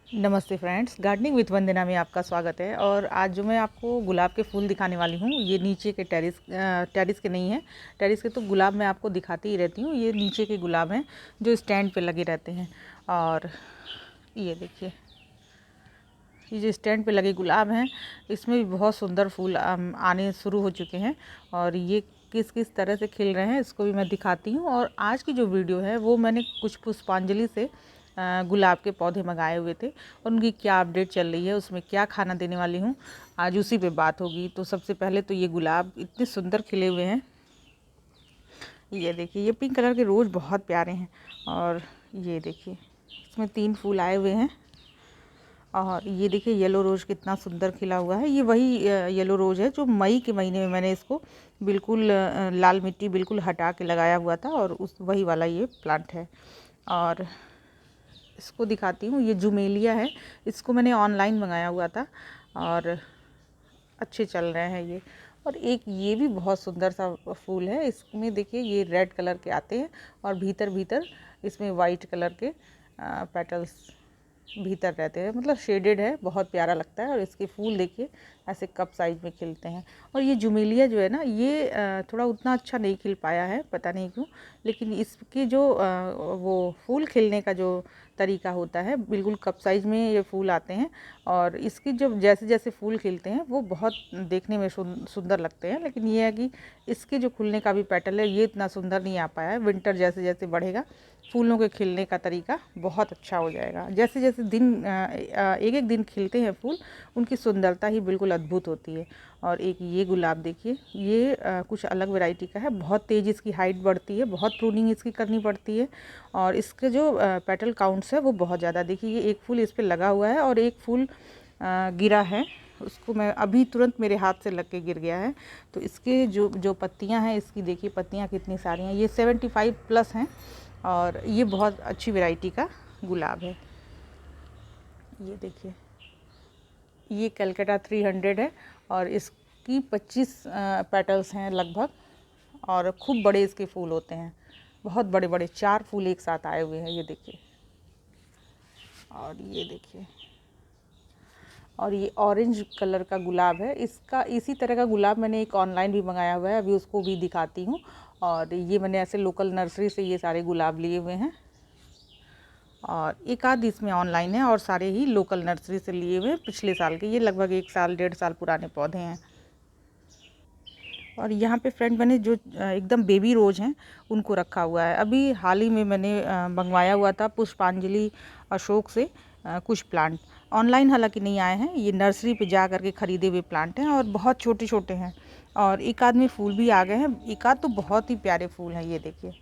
नमस्ते friends, gardening with वंदना में आपका स्वागत है। और आज जो मैं आपको गुलाब के फूल दिखाने वाली हूँ, ये नीचे के टेरिस के नहीं है। टेरिस के तो गुलाब मैं आपको दिखाती ही रहती हूँ। ये नीचे के गुलाब हैं जो स्टैंड पे लगे रहते हैं। और ये देखिए, ये जो स्टैंड पे लगे गुलाब हैं, इसमें भी बहुत सुंदर फूल आने शुरू हो चुके हैं। और ये किस किस तरह से खिल रहे हैं इसको भी मैं दिखाती हूँ। और आज की जो वीडियो है वो मैंने कुछ पुष्पांजलि से गुलाब के पौधे मंगाए हुए थे और उनकी क्या अपडेट चल रही है, उसमें क्या खाना देने वाली हूँ, आज उसी पे बात होगी। तो सबसे पहले तो ये गुलाब इतने सुंदर खिले हुए हैं। ये देखिए, ये पिंक कलर के रोज़ बहुत प्यारे हैं। और ये देखिए, इसमें 3 फूल आए हुए हैं। और ये देखिए, येलो रोज़ कितना सुंदर खिला हुआ है। ये वही येलो रोज़ है जो मई के महीने में मैंने इसको बिल्कुल लाल मिट्टी बिल्कुल हटा के लगाया हुआ था, और उस वही वाला ये प्लांट है। और इसको दिखाती हूँ, ये जुमेलिया है। इसको मैंने ऑनलाइन मंगाया हुआ था और अच्छे चल रहे हैं ये। और एक ये भी बहुत सुंदर सा फूल है। इसमें देखिए, ये रेड कलर के आते हैं और भीतर भीतर इसमें वाइट कलर के पेटल्स भीतर रहते हैं, मतलब शेडेड है, बहुत प्यारा लगता है। और इसके फूल देखिए ऐसे कप साइज में खिलते हैं। और ये जुमेलिया जो है ना, ये थोड़ा उतना अच्छा नहीं खिल पाया है, पता नहीं क्यों। लेकिन इसके जो वो फूल खिलने का जो तरीका होता है, बिल्कुल कप साइज में ये फूल आते हैं। और इसकी जब जैसे जैसे फूल खिलते हैं वो बहुत देखने में सुंदर लगते हैं। लेकिन ये है कि इसके जो खुलने का भी पैटर्न है, ये इतना सुंदर नहीं आ पाया है। विंटर जैसे जैसे बढ़ेगा, फूलों के खिलने का तरीका बहुत अच्छा हो जाएगा। जैसे जैसे दिन एक एक दिन खिलते हैं फूल, उनकी सुंदरता ही बिल्कुल अद्भुत होती है। और एक ये गुलाब देखिए, ये कुछ अलग वैरायटी का है। बहुत तेज़ इसकी हाइट बढ़ती है, बहुत प्रूनिंग इसकी करनी पड़ती है। और इसके जो पेटल काउंट्स है वो बहुत ज़्यादा। देखिए, ये एक फूल इस पर लगा हुआ है और एक फूल गिरा है। उसको मैं अभी तुरंत मेरे हाथ से लग के गिर गया है। तो इसके जो जो पत्तियां हैं, इसकी देखिए पत्तियां कितनी सारी हैं। ये 75 प्लस हैं और ये बहुत अच्छी वैरायटी का गुलाब है। ये देखिए, ये कलकत्ता 300 है और इसकी 25 पेटल्स हैं लगभग। और खूब बड़े इसके फूल होते हैं, बहुत बड़े बड़े 4 फूल एक साथ आए हुए हैं। ये देखिए, और ये देखिए, और ये ऑरेंज कलर का गुलाब है। इसका इसी तरह का गुलाब मैंने एक ऑनलाइन भी मंगाया हुआ है, अभी उसको भी दिखाती हूँ। और ये मैंने ऐसे लोकल नर्सरी से ये सारे गुलाब लिए हुए हैं। और एक आध इसमें ऑनलाइन है और सारे ही लोकल नर्सरी से लिए हुए पिछले साल के। ये लगभग 1 साल 1.5 साल पुराने पौधे हैं। और यहाँ पे फ्रेंड मैंने जो एकदम बेबी रोज़ हैं उनको रखा हुआ है। अभी हाल ही में मैंने मंगवाया हुआ था पुष्पांजलि अशोक से कुछ प्लांट। ऑनलाइन हालांकि नहीं आए हैं, ये नर्सरी पे जा कर के ख़रीदे हुए प्लांट हैं और बहुत छोटे छोटे हैं। और एक आध में फूल भी आ गए हैं, एक आध तो बहुत ही प्यारे फूल हैं। ये देखिए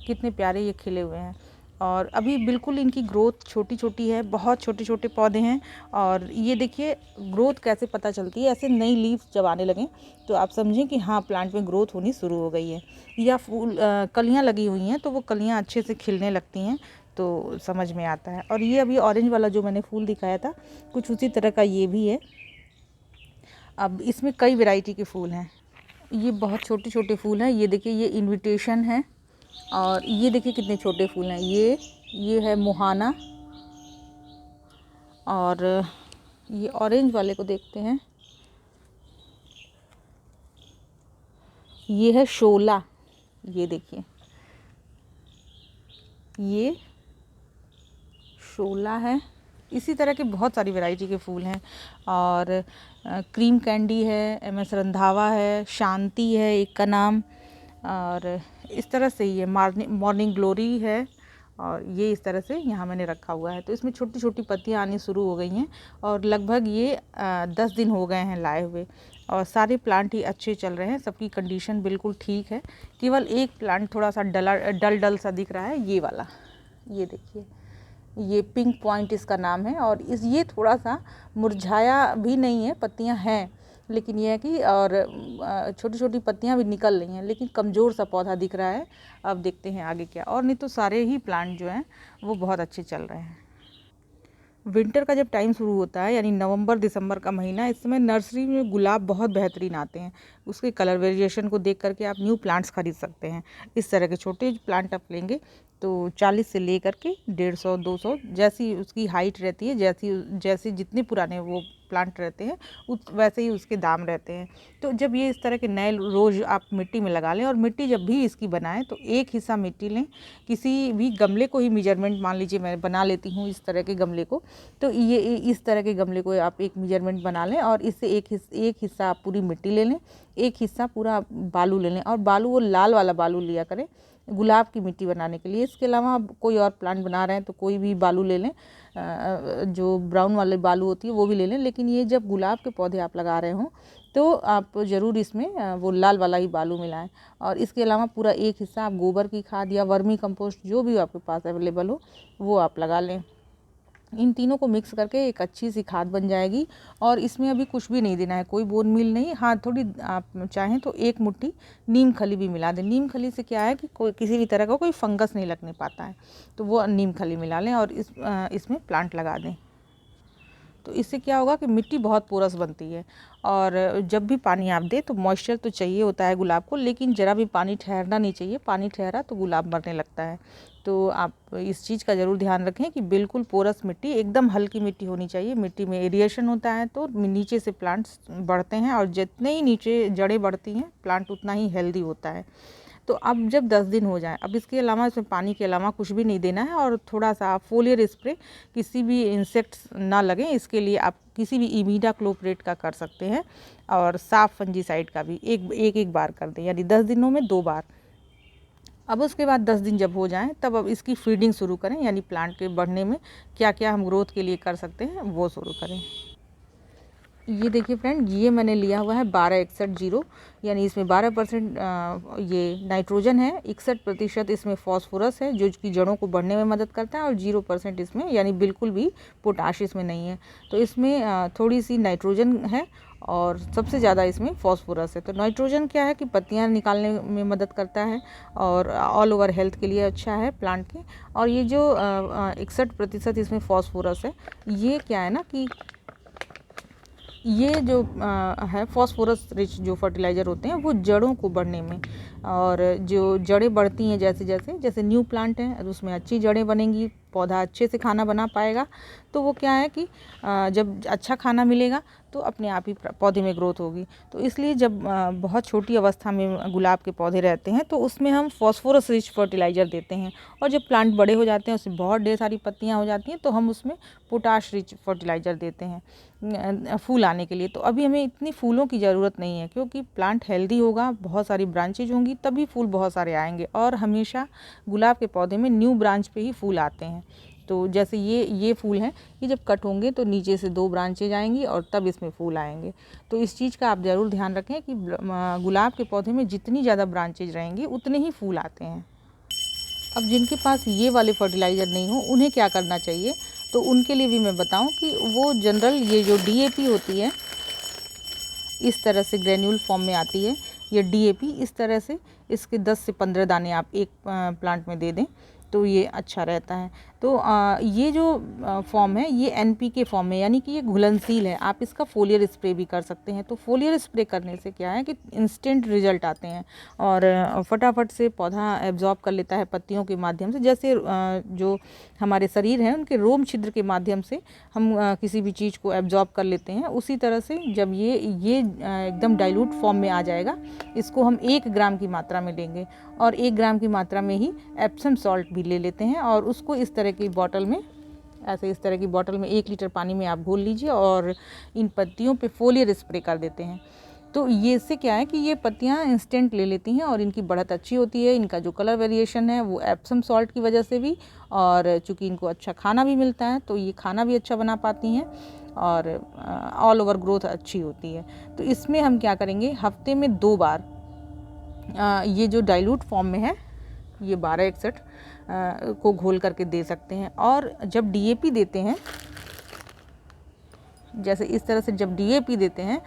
कितने प्यारे ये खिले हुए हैं। और अभी बिल्कुल इनकी ग्रोथ छोटी छोटी है, बहुत छोटे छोटे पौधे हैं। और ये देखिए ग्रोथ कैसे पता चलती है, ऐसे नई लीव्स जब आने लगें तो आप समझें कि हाँ, प्लांट में ग्रोथ होनी शुरू हो गई है। या फूल कलियाँ लगी हुई हैं तो वो कलियाँ अच्छे से खिलने लगती हैं, तो समझ में आता है। और ये अभी ऑरेंज वाला जो मैंने फूल दिखाया था, कुछ उसी तरह का ये भी है। अब इसमें कई वैरायटी के फूल हैं। ये बहुत छोटे छोटे फूल हैं। ये देखिए, ये इनविटेशन है। और ये देखिए कितने छोटे फूल हैं। ये है मुहाना। और ये ऑरेंज वाले को देखते हैं, ये है शोला। ये देखिए, ये शोला है। इसी तरह के बहुत सारी वैरायटी के फूल हैं। और क्रीम कैंडी है, MS रंधावा है, शांति है एक का नाम। और इस तरह से ये मॉर्निंग ग्लोरी है। और ये इस तरह से यहाँ मैंने रखा हुआ है। तो इसमें छोटी छोटी पत्तियाँ आनी शुरू हो गई हैं और लगभग ये 10 दिन हो गए हैं लाए हुए। और सारे प्लांट ही अच्छे चल रहे हैं, सबकी कंडीशन बिल्कुल ठीक है। केवल एक प्लांट थोड़ा सा डल डल सा दिख रहा है, ये वाला। ये देखिए, ये पिंक पॉइंट इसका नाम है। और ये थोड़ा सा मुरझाया भी नहीं है, पत्तियां हैं, लेकिन ये है कि और छोटी छोटी पत्तियां भी निकल रही हैं, लेकिन कमज़ोर सा पौधा दिख रहा है। अब देखते हैं आगे क्या। और नहीं तो सारे ही प्लांट जो हैं वो बहुत अच्छे चल रहे हैं। विंटर का जब टाइम शुरू होता है, यानी नवंबर दिसंबर का महीना, इस समय नर्सरी में गुलाब बहुत बेहतरीन आते हैं। उसके कलर वेरिएशन को देख करके आप न्यू प्लांट्स खरीद सकते हैं। इस तरह के छोटे प्लांट आप लेंगे तो 40 से लेकर के 150 200 जैसी उसकी हाइट रहती है, जैसे जितने पुराने वो प्लांट रहते हैं वैसे ही उसके दाम रहते हैं। तो जब ये इस तरह के नए रोज़ आप मिट्टी में लगा लें, और मिट्टी जब भी इसकी बनाएं तो एक हिस्सा मिट्टी लें, किसी भी गमले को ही मेजरमेंट मान लीजिए मैं बना लेती हूँ इस तरह के गमले को, तो ये इस तरह के गमले को आप एक मेजरमेंट बना लें और इससे एक हिस्सा आप पूरी मिट्टी ले लें, एक हिस्सा पूरा बालू ले लें, और बालू वो लाल वाला बालू लिया करें गुलाब की मिट्टी बनाने के लिए। इसके अलावा आप कोई और प्लांट बना रहे हैं तो कोई भी बालू ले लें, जो ब्राउन वाले बालू होती है वो भी ले लें, लेकिन ये जब गुलाब के पौधे आप लगा रहे हों तो आप ज़रूर इसमें वो लाल वाला ही बालू मिलाएं। और इसके अलावा पूरा एक हिस्सा आप गोबर की खाद या वर्मी कंपोस्ट जो भी आपके पास अवेलेबल हो वो आप लगा लें। इन तीनों को मिक्स करके एक अच्छी सी खाद बन जाएगी, और इसमें अभी कुछ भी नहीं देना है, कोई बोन मील नहीं। हाँ, थोड़ी आप चाहें तो एक मुट्ठी नीम खली भी मिला दें। नीम खली से क्या है कि कोई किसी भी तरह का कोई फंगस नहीं लगने पाता है, तो वो नीम खली मिला लें और इसमें प्लांट लगा दें। तो इससे क्या होगा कि मिट्टी बहुत पोरस बनती है, और जब भी पानी आप दें तो मॉइस्चर तो चाहिए होता है गुलाब को, लेकिन ज़रा भी पानी ठहरना नहीं चाहिए। पानी ठहरा तो गुलाब मरने लगता है। तो आप इस चीज़ का ज़रूर ध्यान रखें कि बिल्कुल पोरस मिट्टी, एकदम हल्की मिट्टी होनी चाहिए। मिट्टी में एरिएशन होता है तो नीचे से प्लांट्स बढ़ते हैं, और जितने ही नीचे जड़ें बढ़ती हैं प्लांट उतना ही हेल्दी होता है। तो अब जब 10 दिन हो जाए, अब इसके अलावा इसमें पानी के अलावा कुछ भी नहीं देना है, और थोड़ा सा आप फोलियर स्प्रे, किसी भी इंसेक्ट्स ना लगें इसके लिए आप किसी भी इमीडाक्लोप्रिड का कर सकते हैं, और साफ फंजीसाइड का भी एक बार कर दें, यानी 10 दिनों में 2 बार। अब उसके बाद 10 दिन जब हो जाएं तब अब इसकी फीडिंग शुरू करें, यानी प्लांट के बढ़ने में क्या क्या हम ग्रोथ के लिए कर सकते हैं वो शुरू करें। ये देखिए फ्रेंड, ये मैंने लिया हुआ है 1261-0, यानी इसमें 12% ये नाइट्रोजन है, 61% इसमें फॉस्फोरस है जो कि जड़ों को बढ़ने में मदद करता है, और 0% इसमें यानी बिल्कुल भी पोटाश इसमें नहीं है। तो इसमें थोड़ी सी नाइट्रोजन है और सबसे ज़्यादा इसमें फॉस्फोरस है। तो नाइट्रोजन क्या है कि पत्तियां निकालने में मदद करता है, और ऑल ओवर हेल्थ के लिए अच्छा है प्लांट के। और ये जो 61% इसमें फॉस्फोरस है, ये क्या है ना कि ये जो है फॉस्फोरस रिच जो फर्टिलाइज़र होते हैं वो जड़ों को बढ़ने में, और जो जड़ें बढ़ती हैं जैसे न्यू प्लांट हैं उसमें अच्छी जड़ें बनेंगी, पौधा अच्छे से खाना बना पाएगा। तो वो क्या है कि जब अच्छा खाना मिलेगा तो अपने आप ही पौधे में ग्रोथ होगी। तो इसलिए जब बहुत छोटी अवस्था में गुलाब के पौधे रहते हैं तो उसमें हम फॉस्फोरस रिच फर्टिलाइज़र देते हैं, और जब प्लांट बड़े हो जाते हैं उसमें बहुत ढेर सारी पत्तियां हो जाती हैं तो हम उसमें पोटाश रिच फर्टिलाइज़र देते हैं फूल आने के लिए। तो अभी हमें इतनी फूलों की ज़रूरत नहीं है, क्योंकि प्लांट हेल्दी होगा, बहुत सारी ब्रांचेज होंगी तभी फूल बहुत सारे आएंगे, और हमेशा गुलाब के पौधे में न्यू ब्रांच पे ही फूल आते हैं। तो जैसे ये फूल हैं, ये जब कट होंगे तो नीचे से 2 ब्रांचेज आएंगी और तब इसमें फूल आएंगे। तो इस चीज़ का आप ज़रूर ध्यान रखें कि गुलाब के पौधे में जितनी ज़्यादा ब्रांचेज रहेंगी उतने ही फूल आते हैं। अब जिनके पास ये वाले फर्टिलाइज़र नहीं हो उन्हें क्या करना चाहिए, तो उनके लिए भी मैं बताऊं कि वो जनरल ये जो DAP होती है इस तरह से ग्रेन्यूल फॉर्म में आती है, ये DAP इस तरह से इसके 10 से 15 दाने आप एक प्लांट में दे दें तो ये अच्छा रहता है। तो ये जो फॉर्म है ये NPK फॉर्म में, यानी कि ये घुलनशील है। आप इसका फोलियर स्प्रे भी कर सकते हैं। तो फोलियर स्प्रे करने से क्या है कि इंस्टेंट रिजल्ट आते हैं, और फटाफट से पौधा एब्जॉर्ब कर लेता है पत्तियों के माध्यम से। जैसे जो हमारे शरीर हैं उनके रोम छिद्र के माध्यम से हम किसी भी चीज़ को एब्जॉर्ब कर लेते हैं, उसी तरह से जब ये एकदम डाइल्यूट फॉर्म में आ जाएगा, इसको हम 1 ग्राम की मात्रा में लेंगे, और 1 ग्राम की मात्रा में ही एप्सम सॉल्ट भी ले लेते हैं, और उसको इस तरह की बॉटल में, इस तरह की बॉटल में 1 लीटर पानी में आप घोल लीजिए और इन पत्तियों पे फोलियर स्प्रे कर देते हैं। तो ये इससे क्या है कि ये पत्तियाँ इंस्टेंट ले लेती हैं और इनकी बढ़त अच्छी होती है। इनका जो कलर वेरिएशन है वो एप्सम सॉल्ट की वजह से भी, और चूँकि इनको अच्छा खाना भी मिलता है तो ये खाना भी अच्छा बना पाती हैं, और ऑल ओवर ग्रोथ अच्छी होती है। तो इसमें हम क्या करेंगे, हफ्ते में 2 बार ये जो डाइल्यूट फॉर्म में है ये 1261 को घोल करके दे सकते हैं। और जब DAP देते हैं, जैसे इस तरह से जब DAP देते हैं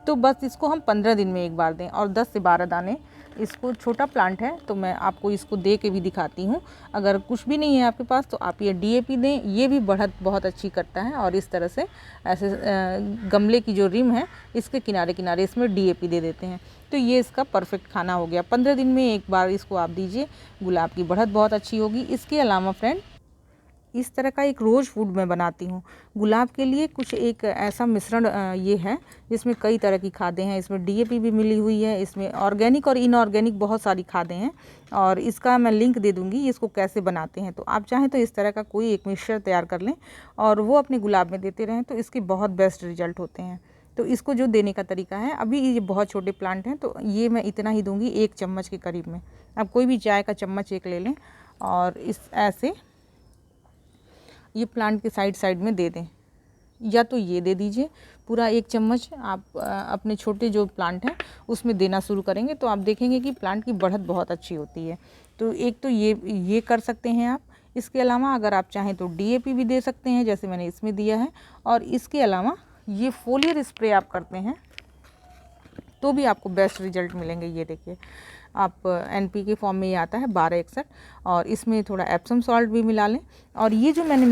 तो बस इसको हम 15 दिन में 1 बार दें, और 10 से 12 दाने। इसको छोटा प्लांट है तो मैं आपको इसको दे के भी दिखाती हूँ। अगर कुछ भी नहीं है आपके पास तो आप ये DAP दें, ये भी बढ़त बहुत अच्छी करता है। और इस तरह से ऐसे गमले की जो रिम है इसके किनारे किनारे इसमें DAP दे देते हैं। तो ये इसका परफेक्ट खाना हो गया। 15 दिन में एक बार इसको आप दीजिए, गुलाब की बढ़त बहुत अच्छी होगी। इसके अलावा फ्रेंड इस तरह का एक रोज़ फूड मैं बनाती हूँ गुलाब के लिए। कुछ एक ऐसा मिश्रण ये है जिसमें कई तरह की खादें हैं। इसमें डीएपी भी मिली हुई है, इसमें ऑर्गेनिक और इनऑर्गेनिक बहुत सारी खादें हैं, और इसका मैं लिंक दे दूँगी इसको कैसे बनाते हैं। तो आप चाहें तो इस तरह का कोई एक मिक्सचर तैयार कर लें और वो अपने गुलाब में देते रहें, तो इसके बहुत बेस्ट रिजल्ट होते हैं। तो इसको जो देने का तरीका है, अभी ये बहुत छोटे प्लांट हैं तो ये मैं इतना ही दूँगी, 1 चम्मच के करीब में। आप कोई भी चाय का चम्मच एक ले लें और इस ऐसे ये प्लांट के साइड में दे दें, या तो ये दे दीजिए पूरा 1 चम्मच। आप अपने छोटे जो प्लांट हैं उसमें देना शुरू करेंगे तो आप देखेंगे कि प्लांट की बढ़त बहुत अच्छी होती है। तो एक तो ये कर सकते हैं आप। इसके अलावा अगर आप चाहें तो डीएपी भी दे सकते हैं, जैसे मैंने इसमें दिया है। और इसके अलावा ये फोलियर स्प्रे आप करते हैं तो भी आपको बेस्ट रिजल्ट मिलेंगे। ये देखिए, आप एनपीके फॉर्म में ये आता है 1261, और इसमें थोड़ा एप्सम सॉल्ट भी मिला लें। और ये जो मैंने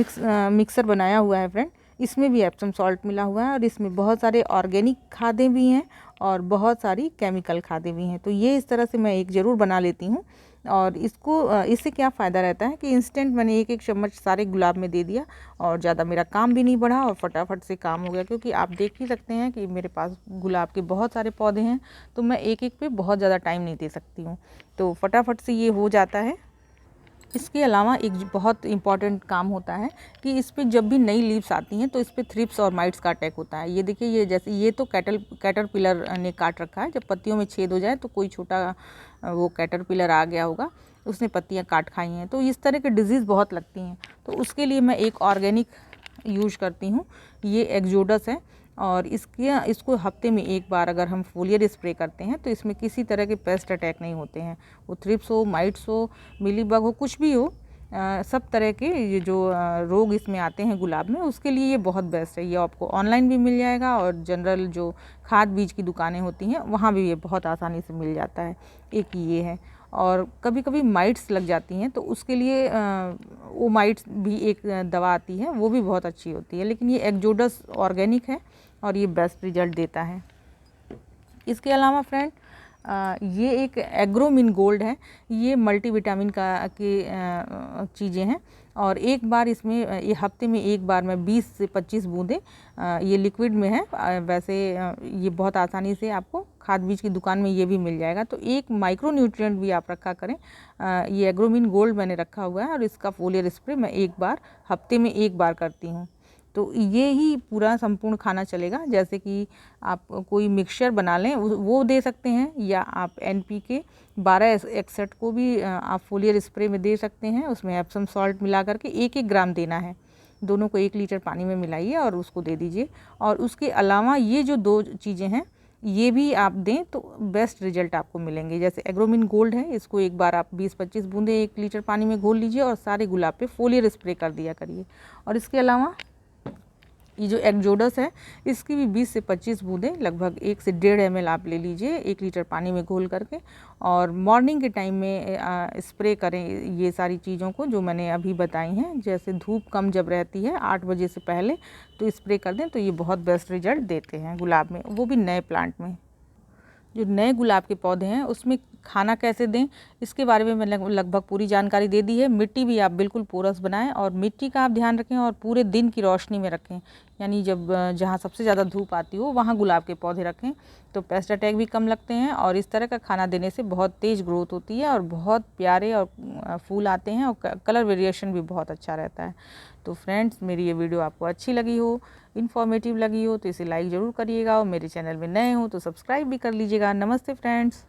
मिक्सर बनाया हुआ है फ्रेंड, इसमें भी एप्सम सॉल्ट मिला हुआ है, और इसमें बहुत सारे ऑर्गेनिक खादें भी हैं और बहुत सारी केमिकल खादें भी हैं। तो ये इस तरह से मैं एक ज़रूर बना लेती हूँ। और इससे क्या फ़ायदा रहता है कि इंस्टेंट मैंने 1 चम्मच सारे गुलाब में दे दिया और ज़्यादा मेरा काम भी नहीं बढ़ा और फटाफट से काम हो गया। क्योंकि आप देख ही सकते हैं कि मेरे पास गुलाब के बहुत सारे पौधे हैं, तो मैं एक पे बहुत ज़्यादा टाइम नहीं दे सकती हूँ, तो फटाफट से ये हो जाता है। इसके अलावा एक बहुत इम्पॉर्टेंट काम होता है कि इस पर जब भी नई लीव्स आती हैं तो इस पर थ्रिप्स और माइट्स का अटैक होता है। ये देखिए, ये जैसे ये तो कैटरपिलर ने काट रखा है। जब पत्तियों में छेद हो जाए तो कोई छोटा वो कैटरपिलर आ गया होगा, उसने पत्तियां काट खाई हैं, तो इस तरह के डिजीज़ बहुत लगती हैं। तो उसके लिए मैं एक ऑर्गेनिक यूज करती हूँ, ये एक्जोडस है। और इसको हफ्ते में 1 बार अगर हम फोलियर स्प्रे करते हैं तो इसमें किसी तरह के पेस्ट अटैक नहीं होते हैं। वो थ्रिप्स हो, माइट्स हो, मिलीबग हो, कुछ भी हो, सब तरह के ये जो रोग इसमें आते हैं गुलाब में, उसके लिए ये बहुत बेस्ट है। ये आपको ऑनलाइन भी मिल जाएगा और जनरल जो खाद बीज की दुकानें होती हैं वहाँ भी ये बहुत आसानी से मिल जाता है। एक ये है। और कभी कभी माइट्स लग जाती हैं तो उसके लिए वो माइट्स भी एक दवा आती है, वो भी बहुत अच्छी होती है। लेकिन ये एक्जोडस ऑर्गेनिक है और ये बेस्ट रिजल्ट देता है। इसके अलावा फ्रेंड ये एक एग्रोमिन गोल्ड है, ये मल्टीविटामिन की चीज़ें हैं। और एक बार इसमें ये हफ्ते में 1 बार मैं 20 से 25 बूंदें, ये लिक्विड में है, वैसे ये बहुत आसानी से आपको खाद बीज की दुकान में ये भी मिल जाएगा। तो एक माइक्रो न्यूट्रिएंट भी आप रखा करें। ये एग्रोमिन गोल्ड मैंने रखा हुआ है और इसका फोलियर स्प्रे मैं 1 बार हफ्ते में 1 बार करती हूँ। तो ये ही पूरा संपूर्ण खाना चलेगा। जैसे कि आप कोई मिक्सचर बना लें वो दे सकते हैं, या आप एनपीके 1261 को भी आप फोलियर स्प्रे में दे सकते हैं। उसमें एप्सम सॉल्ट मिला करके 1-1 ग्राम देना है। दोनों को 1 लीटर पानी में मिलाइए और उसको दे दीजिए। और उसके अलावा ये जो 2 चीज़ें हैं ये भी आप दें तो बेस्ट रिजल्ट आपको मिलेंगे। जैसे एग्रोमिन गोल्ड है, इसको 1 बार आप 20-25 बूंदें 1 लीटर पानी में घोल लीजिए और सारे गुलाब पे फोलियर स्प्रे कर दिया करिए। और इसके अलावा ये जो एक्जोडस है, इसकी भी 20 से 25 बूंदें लगभग 1 से 1.5 ml आप ले लीजिए 1 लीटर पानी में घोल करके, और मॉर्निंग के टाइम में स्प्रे करें ये सारी चीज़ों को जो मैंने अभी बताई हैं। जैसे धूप कम जब रहती है 8 बजे से पहले तो स्प्रे कर दें, तो ये बहुत बेस्ट रिजल्ट देते हैं गुलाब में, वो भी नए प्लांट में। जो नए गुलाब के पौधे हैं उसमें खाना कैसे दें, इसके बारे में मैंने लगभग पूरी जानकारी दे दी है। मिट्टी भी आप बिल्कुल पोरस बनाएं और मिट्टी का आप ध्यान रखें और पूरे दिन की रोशनी में रखें, यानी जब जहाँ सबसे ज़्यादा धूप आती हो वहाँ गुलाब के पौधे रखें, तो पेस्ट अटैक भी कम लगते हैं। और इस तरह का खाना देने से बहुत तेज़ ग्रोथ होती है और बहुत प्यारे और फूल आते हैं और कलर वेरिएशन भी बहुत अच्छा रहता है। तो फ्रेंड्स, मेरी ये वीडियो आपको अच्छी लगी हो, इन्फॉर्मेटिव लगी हो तो इसे लाइक ज़रूर करिएगा, और मेरे चैनल में नए हो तो सब्सक्राइब भी कर लीजिएगा। नमस्ते फ्रेंड्स।